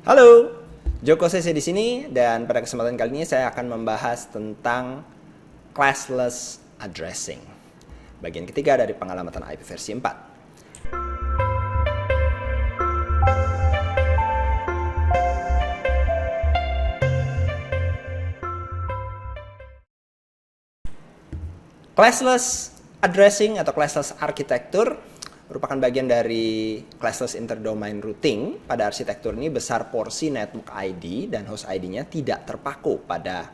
Halo, Joko Sese di sini dan pada kesempatan kali ini saya akan membahas tentang classless addressing. Bagian ketiga dari pengalamatan IP versi 4. Classless addressing atau classless architecture merupakan bagian dari classless interdomain routing. Pada arsitektur ini besar porsi network ID dan host ID-nya tidak terpaku pada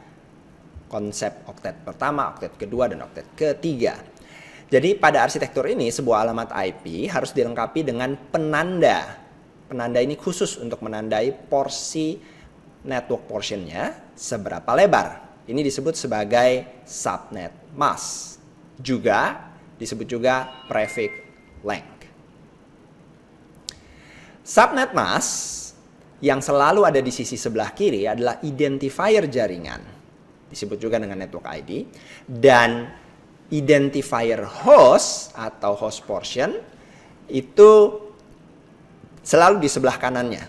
konsep oktet pertama, oktet kedua, dan oktet ketiga. Jadi pada arsitektur ini sebuah alamat IP harus dilengkapi dengan penanda. Penanda ini khusus untuk menandai porsi network portion-nya seberapa lebar. Ini disebut sebagai subnet mask. Juga disebut juga prefix length. Subnet mask yang selalu ada di sisi sebelah kiri adalah identifier jaringan, disebut juga dengan network ID, dan identifier host atau host portion itu selalu di sebelah kanannya.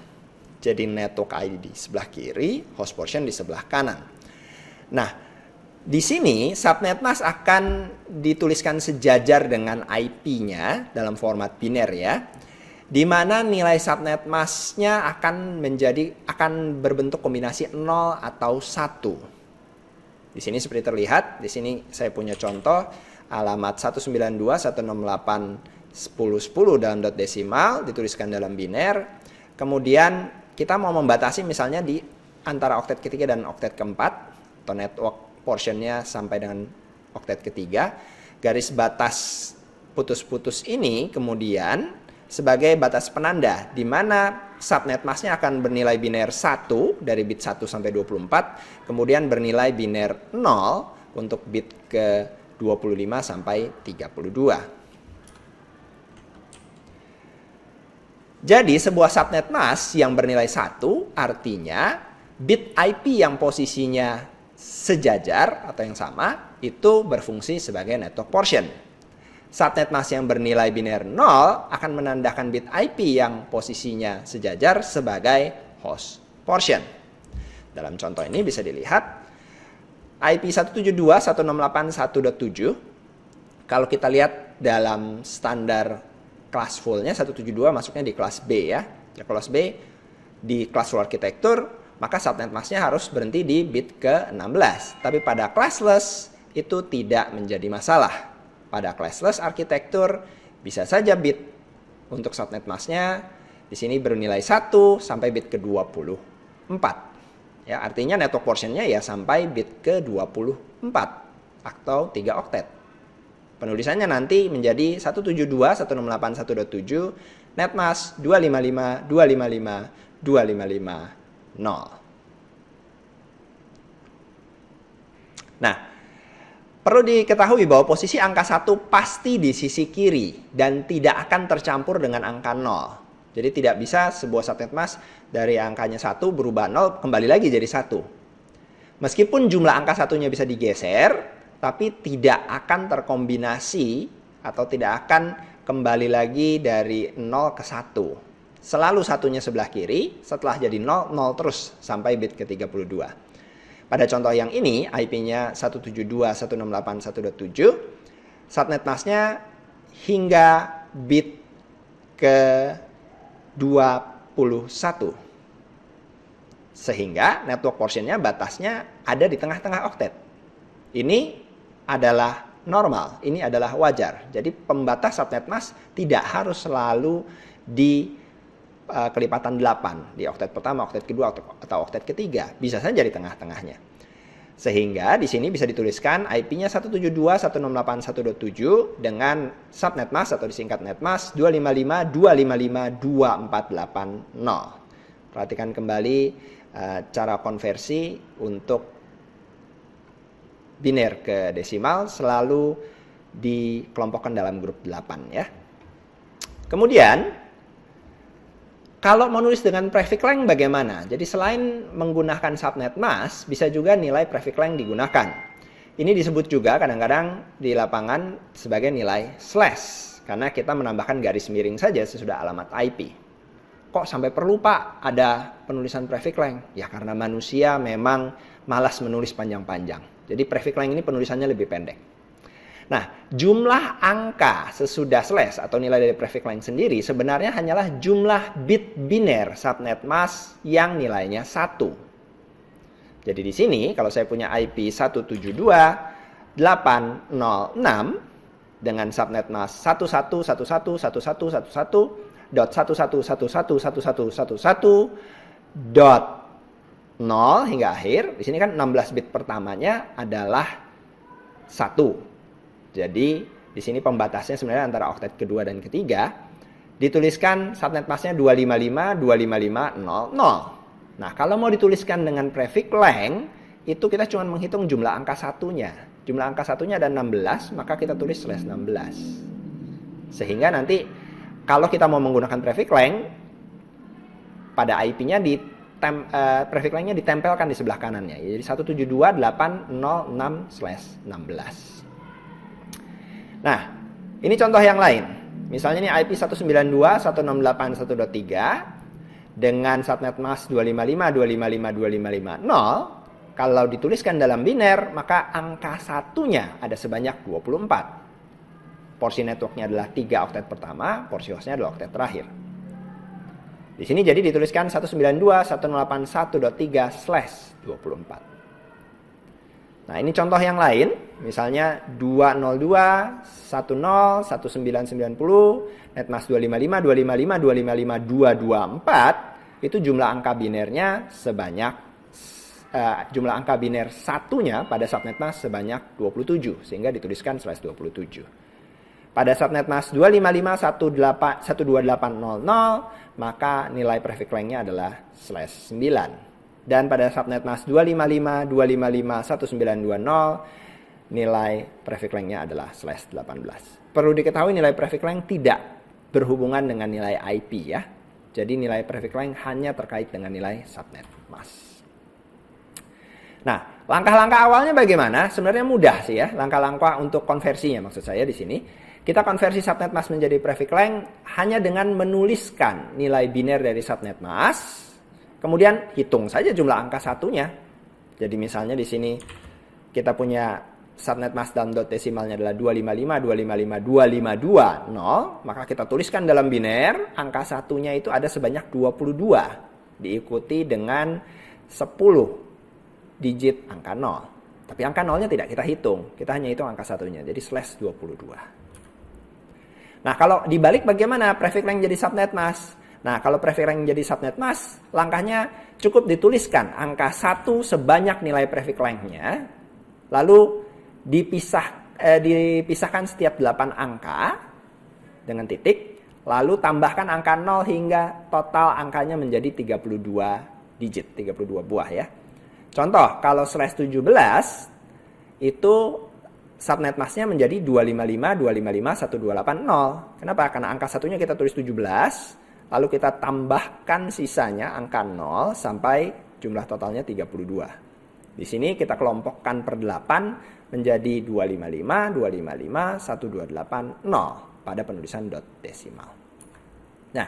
Jadi network ID di sebelah kiri, host portion di sebelah kanan. Nah, di sini subnet mask akan dituliskan sejajar dengan IP-nya dalam format biner ya, di mana nilai subnet mask-nya akan berbentuk kombinasi 0 atau 1. Di sini seperti terlihat, di sini saya punya contoh alamat 192.168.10.10 dalam dot desimal dituliskan dalam biner. Kemudian kita mau membatasi misalnya di antara oktet ketiga dan oktet keempat atau network portionnya sampai dengan oktet ketiga. Garis batas putus-putus ini kemudian sebagai batas penanda di mana subnet masknya akan bernilai biner 1 dari bit 1 sampai 24, kemudian bernilai biner 0 untuk bit ke 25 sampai 32. Jadi sebuah subnet mask yang bernilai 1 artinya bit IP yang posisinya sejajar atau yang sama itu berfungsi sebagai network portion. Subnet mask yang bernilai biner 0 akan menandakan bit IP yang posisinya sejajar sebagai host portion. Dalam contoh ini bisa dilihat IP 172.168.1.7. Kalau kita lihat dalam standar kelas fullnya 172 masuknya di kelas B ya. Ya kelas B di kelas full arsitektur, maka subnet masknya harus berhenti di bit ke-16. Tapi pada classless itu tidak menjadi masalah. Pada classless arsitektur bisa saja bit untuk subnet masknya di sini bernilai 1 sampai bit ke-24. Ya, artinya network portionnya ya sampai bit ke-24 atau 3 oktet. Penulisannya nanti menjadi 172.168.1.7 netmask 255.255.255 0. Nah, perlu diketahui bahwa posisi angka 1 pasti di sisi kiri dan tidak akan tercampur dengan angka 0. Jadi tidak bisa sebuah subnet mask dari angkanya 1 berubah 0 kembali lagi jadi 1. Meskipun jumlah angka 1-nya bisa digeser, tapi tidak akan terkombinasi atau tidak akan kembali lagi dari 0 ke 1. Selalu satunya sebelah kiri, setelah jadi 0, 0 terus sampai bit ke-32. Pada contoh yang ini, IP-nya 172.168.1.7, subnet masknya hingga bit ke-21. Sehingga network portionnya batasnya ada di tengah-tengah oktet. Ini adalah normal, ini adalah wajar. Jadi pembatas subnet mask tidak harus selalu di kelipatan 8 di oktet pertama, oktet kedua, atau oktet ketiga. Bisa saja di tengah-tengahnya. Sehingga di sini bisa dituliskan IP-nya 172.168.1.7 dengan subnet mask atau disingkat netmask 255.255.248.0. Perhatikan kembali cara konversi untuk biner ke desimal selalu dikelompokkan dalam grup 8 ya. Kemudian kalau mau nulis dengan prefix length bagaimana? Jadi selain menggunakan subnet mask, bisa juga nilai prefix length digunakan. Ini disebut juga kadang-kadang di lapangan sebagai nilai slash, karena kita menambahkan garis miring saja sesudah alamat IP. kok sampai perlu Pak ada penulisan prefix length? Ya karena manusia memang malas menulis panjang-panjang. Jadi prefix length ini penulisannya lebih pendek. Nah, jumlah angka sesudah slash atau nilai dari prefix length sendiri sebenarnya hanyalah jumlah bit biner subnet mask yang nilainya 1. Jadi di sini kalau saya punya IP 172.806 dengan subnet mask 11.11.11.11.11.11.0 hingga akhir. Di sini kan 16 bit pertamanya adalah 1. Jadi di sini pembatasnya sebenarnya antara oktet kedua dan ketiga. Dituliskan subnet masknya 255.255.00. Nah, kalau mau dituliskan dengan prefix length, itu kita cuma menghitung jumlah angka satunya. Jumlah angka satunya ada 16, maka kita tulis /16. Sehingga nanti kalau kita mau menggunakan prefix length, pada IP-nya prefix length-nya ditempelkan di sebelah kanannya. Jadi 172.806/16. Nah, ini contoh yang lain. Misalnya ini IP 192.168.1.3 dengan subnet mask 255.255.255.0. Kalau dituliskan dalam biner, maka angka satunya ada sebanyak 24. Porsi networknya adalah 3 oktet pertama, porsi hostnya adalah oktet terakhir. Di sini jadi dituliskan 192.181.3/24. Nah, ini contoh yang lain. Misalnya 202, 10, 1990, netmask 255, 255, 255, 224. Itu jumlah angka binernya sebanyak jumlah angka biner satunya pada subnet mask sebanyak 27, sehingga dituliskan /27. Pada subnet mask 255.128.00, maka nilai prefix length-nya adalah /9. Dan pada subnet mask 255.255.1920, nilai prefix length-nya adalah /18. Perlu diketahui nilai prefix length tidak berhubungan dengan nilai IP ya. Jadi nilai prefix length hanya terkait dengan nilai subnet mask. Nah, langkah-langkah awalnya bagaimana? Sebenarnya mudah sih ya. Langkah-langkah untuk konversinya maksud saya di sini. Kita konversi subnet mask menjadi prefix length hanya dengan menuliskan nilai biner dari subnet mask. Kemudian hitung saja jumlah angka satunya. Jadi misalnya di sini kita punya subnet mask dalam dot desimalnya adalah 255.255.252.0, maka kita tuliskan dalam biner, angka satunya itu ada sebanyak 22, diikuti dengan 10 digit angka 0. Tapi angka 0-nya tidak kita hitung, kita hanya hitung angka satunya, jadi /22. Nah, kalau dibalik bagaimana prefix length jadi subnet mask? Nah, kalau prefix length jadi subnet mask, langkahnya cukup dituliskan angka 1 sebanyak nilai prefix length-nya, lalu dipisahkan setiap 8 angka dengan titik, lalu tambahkan angka 0 hingga total angkanya menjadi 32 digit, 32 buah ya. Contoh, kalau /17 itu subnet masknya menjadi 255.255.128.0. Kenapa? Karena angka satunya kita tulis 17, lalu kita tambahkan sisanya angka 0 sampai jumlah totalnya 32. Di sini kita kelompokkan per 8 menjadi 255.255.128.0 pada penulisan dot desimal. Nah,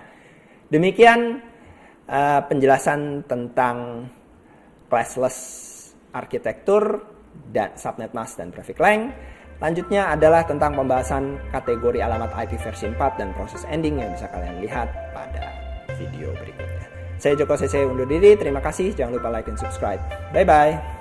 demikian penjelasan tentang classless arsitektur dan subnet mask dan prefix length. Lanjutnya adalah tentang pembahasan kategori alamat IP versi 4 dan proses ending yang bisa kalian lihat pada video berikutnya. Saya Joko CC undur diri, terima kasih, jangan lupa like dan subscribe. Bye-bye.